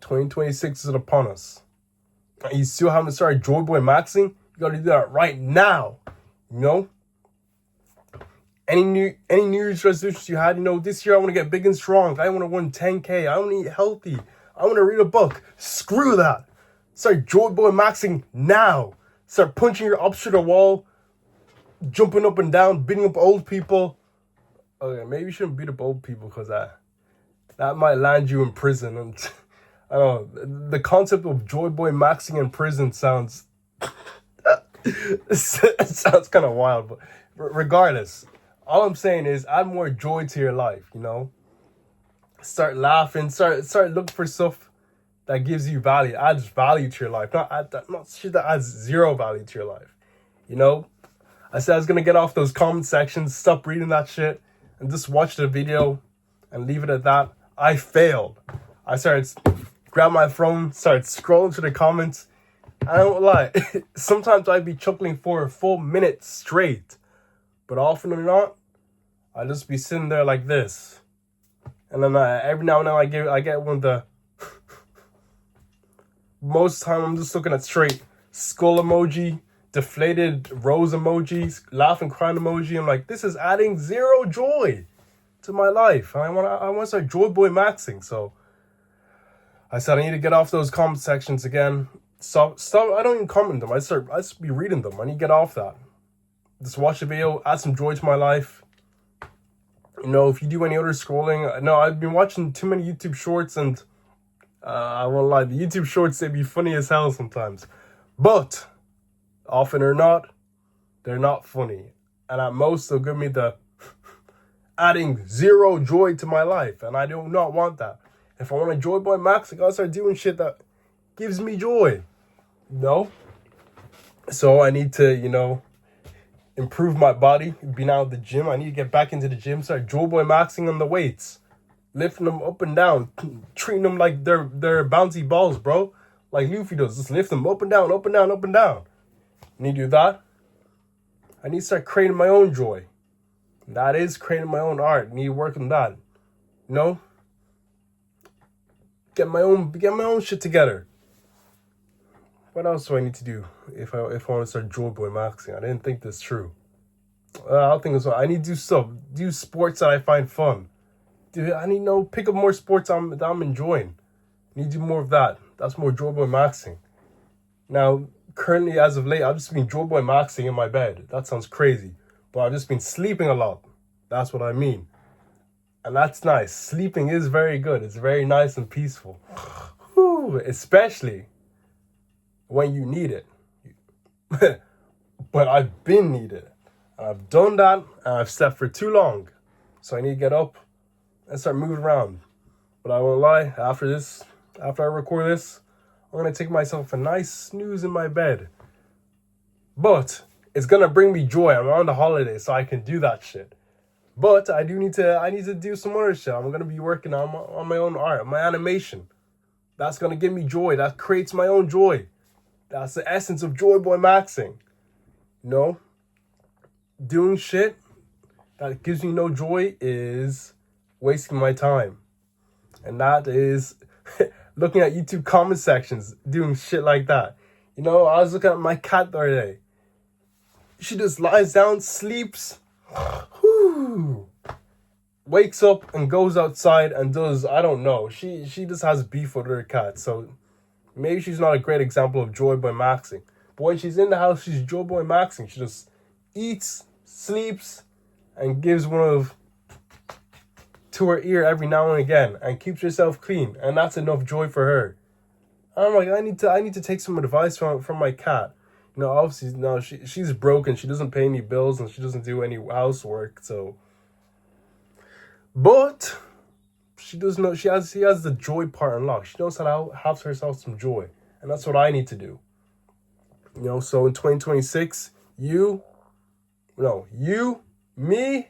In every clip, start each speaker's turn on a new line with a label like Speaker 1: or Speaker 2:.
Speaker 1: 2026 is upon us. You still haven't started JOYBOY-MAXing? You gotta do that right now. You know? Any New Year's resolutions you had? This year I want to get big and strong. I want to win 10K. I want to eat healthy. I want to read a book. Screw that. Start JOYBOY-MAXing now. Start punching your ups to the wall, jumping up and down, beating up old people. Okay, maybe you shouldn't beat up old people because that might land you in prison. And I don't know. The concept of JOYBOY-MAXing in prison sounds it sounds kind of wild, but regardless, all I'm saying is add more joy to your life. Start laughing. Start looking for stuff that gives you value, adds value to your life. Not shit that adds zero value to your life. I said I was gonna get off those comment sections, stop reading that shit, and just watch the video and leave it at that. I failed. I started grab my phone, started scrolling through the comments. I don't lie. Sometimes I'd be chuckling for a full minute straight, but often or not, I'd just be sitting there like this, and then every now and then I get one of the. Most of the time I'm just looking at straight skull emoji, deflated rose emojis, laughing crying emoji. I'm like, this is adding zero joy to my life. And I want to start JOYBOY-MAXing. So I said I need to get off those comment sections again. Stop. I don't even comment them. I just be reading them. I need to get off that. Just watch the video, add some joy to my life. If you do any other scrolling, no, I've been watching too many YouTube shorts, and I won't lie, the YouTube shorts, they be funny as hell sometimes. But often or not, they're not funny. And at most, they'll give me the adding zero joy to my life. And I do not want that. If I want to JOYBOY-MAX, I gotta start doing shit that gives me joy. So I need to, improve my body, being out of the gym. I need to get back into the gym, start JOYBOY-MAXing on the weights. Lifting them up and down, treating them like they're bouncy balls, bro. Like Luffy does. Just lift them up and down, up and down, up and down. I need to do that. I need to start creating my own joy. That is creating my own art. I need to work on that. Get my own shit together. What else do I need to do if I want to start JOYBOY-MAXing? I didn't think this through. I'll think as well. I need to do stuff. Do sports that I find fun. Dude, I need to pick up more sports that I'm enjoying. I need to do more of that. That's more JOYBOY-MAXing. Now, currently, as of late, I've just been JOYBOY-MAXing in my bed. That sounds crazy. But I've just been sleeping a lot. That's what I mean. And that's nice. Sleeping is very good. It's very nice and peaceful. Whew, especially when you need it. But I've been needed. I've done that, and I've slept for too long. So I need to get up and start moving around. But I won't lie, after I record this, I'm going to take myself a nice snooze in my bed. But it's going to bring me joy. I'm on the holiday, so I can do that shit. But I need to do some other shit. I'm going to be working on my own art, my animation. That's going to give me joy. That creates my own joy. That's the essence of JOYBOY-MAXing. Doing shit that gives me no joy is wasting my time. And that is looking at YouTube comment sections, doing shit like that. I was looking at my cat the other day. She just lies down, sleeps, wakes up and goes outside and does, I don't know. She just has beef with her cat. So maybe she's not a great example of JOYBOY-MAXing. But when she's in the house, she's JOYBOY-MAXing. She just eats, sleeps, and gives one of to her ear every now and again, and keeps herself clean, and that's enough joy for her. I'm like, I need to take some advice from my cat. Obviously, no, she's broken. She doesn't pay any bills, and she doesn't do any housework. So, but she does know she has the joy part unlocked. She knows how to have herself some joy, and that's what I need to do. So in 2026, you, me,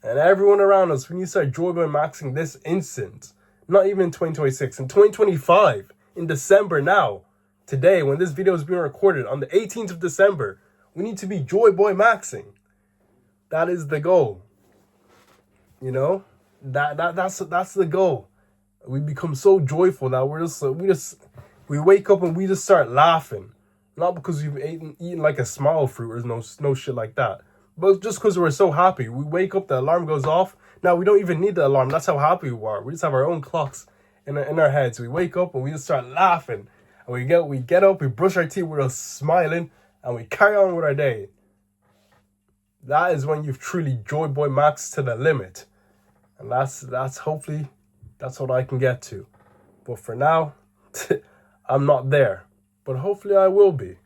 Speaker 1: and everyone around us, we need to start JOYBOY-MAXing this instant. Not even in 2026. In 2025, in December now, today, when this video is being recorded, on the 18th of December, we need to be JOYBOY-MAXing. That is the goal. That's the goal. We become so joyful that we wake up and we just start laughing. Not because we've eaten like a smile fruit or no shit like that. But just because we're so happy. We wake up, the alarm goes off. Now we don't even need the alarm. That's how happy we are. We just have our own clocks in our heads. We wake up and we just start laughing. And we get up, we brush our teeth, we're just smiling, and we carry on with our day. That is when you've truly Joy Boy Max to the limit. And that's hopefully that's what I can get to. But for now, I'm not there. But hopefully I will be.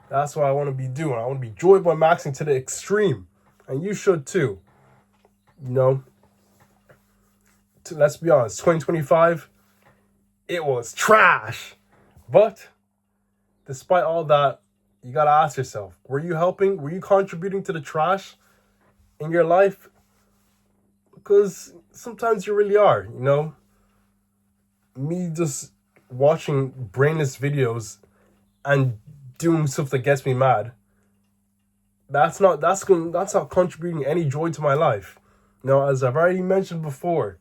Speaker 1: That's what I want to be doing. I want to be Joy Boy Maxing to the extreme. And you should too. You know, let's be honest, 2025, it was trash. But despite all that, you got to ask yourself, were you helping? Were you contributing to the trash in your life? Because sometimes you really are, you know. Me just watching brainless videos and doing stuff that gets me mad, that's not contributing any joy to my life. You know, as I've already mentioned before,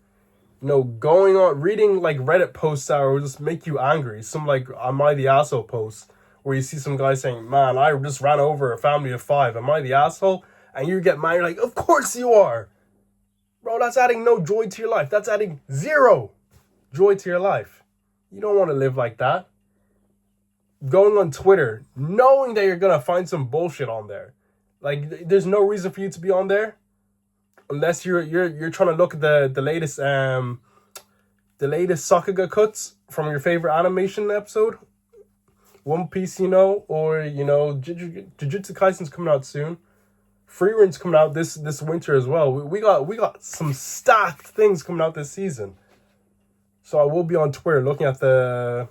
Speaker 1: you know, going on reading like Reddit posts that will just make you angry. Some like "Am I the asshole?" posts where you see some guy saying, "Man, I just ran over a family of 5. Am I the asshole?" And you get mad. You're like, "Of course you are, bro. That's adding no joy to your life. That's adding 0 joy to your life. You don't want to live like that." Going on Twitter, knowing that you're gonna find some bullshit on there, like there's no reason for you to be on there, unless you're trying to look at the latest Sakuga cuts from your favorite animation episode, One Piece, you know, or you know, Jujutsu Kaisen's coming out soon. Freerun's coming out this winter as well. We got some stacked things coming out this season. So I will be on Twitter looking at the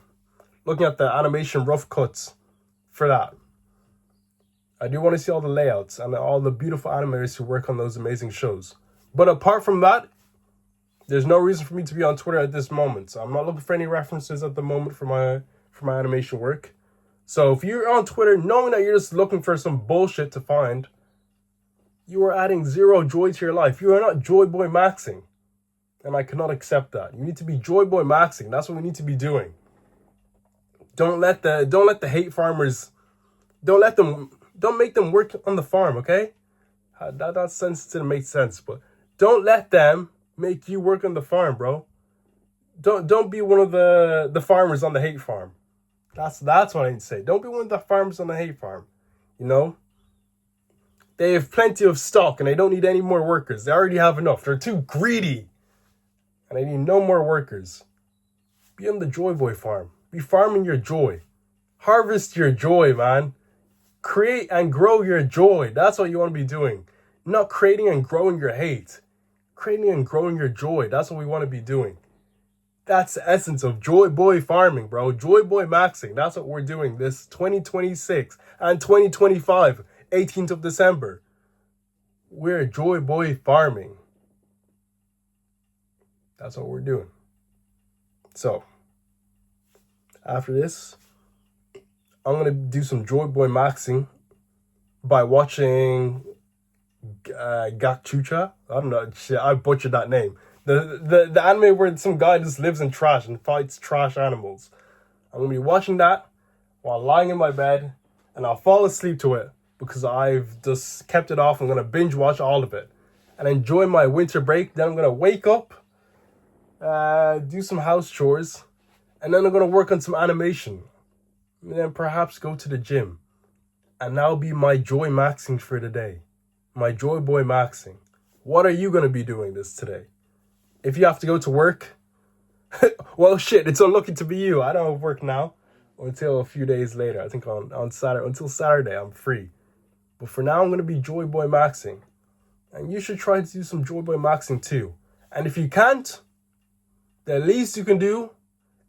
Speaker 1: animation rough cuts for that. I do want to see all the layouts and all the beautiful animators who work on those amazing shows. But apart from that, there's no reason for me to be on Twitter at this moment. So I'm not looking for any references at the moment for my animation work. So if you're on Twitter knowing that you're just looking for some bullshit to find, you are adding 0 joy to your life. You are not Joy Boy Maxing. And I cannot accept that. You need to be Joy Boy Maxing. That's what we need to be doing. Don't let the hate farmers, don't make them work on the farm, okay? That sense didn't make sense, but don't let them make you work on the farm, bro. Don't be one of the farmers on the hate farm. That's what I need to say. Don't be one of the farmers on the hate farm. You know? They have plenty of stock and they don't need any more workers. They already have enough. They're too greedy. And they need no more workers. Be on the Joy Boy farm. Be farming your joy. Harvest your joy, man. Create and grow your joy. That's what you want to be doing. Not creating and growing your hate. Creating and growing your joy. That's what we want to be doing. That's the essence of Joy Boy farming, bro. Joy Boy Maxing. That's what we're doing this 2026 and 2025, 18th of December. We're Joy Boy farming. That's what we're doing. So, after this, I'm going to do some Joy Boy Maxing by watching Gakchucha. I don't know. Shit, I butchered that name. The anime where some guy just lives in trash and fights trash animals. I'm going to be watching that while lying in my bed, and I'll fall asleep to it because I've just kept it off. I'm going to binge watch all of it and enjoy my winter break. Then I'm going to wake up, do some house chores, and then I'm going to work on some animation. And then perhaps go to the gym. And that'll be my Joy Maxing for today. My Joy Boy Maxing. What are you going to be doing this today? If you have to go to work, well, shit, it's unlucky to be you. I don't have work now until a few days later. I think on Saturday, until Saturday, I'm free. But for now, I'm going to be Joy Boy Maxing. And you should try to do some Joy Boy Maxing too. And if you can't, the least you can do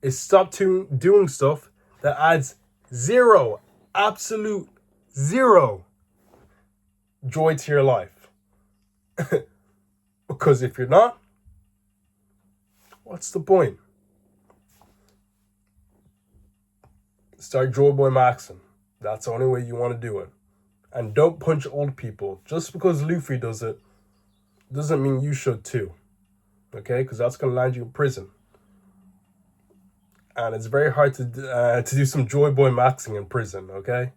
Speaker 1: is stop doing stuff that adds 0, absolute 0 joy to your life. Because if you're not, what's the point? Start Joy Boy Maxing. That's the only way you want to do it. And don't punch old people. Just because Luffy does it doesn't mean you should too. Okay? Because that's going to land you in prison. and it's very hard to do some Joy Boy maxing in prison. Okay.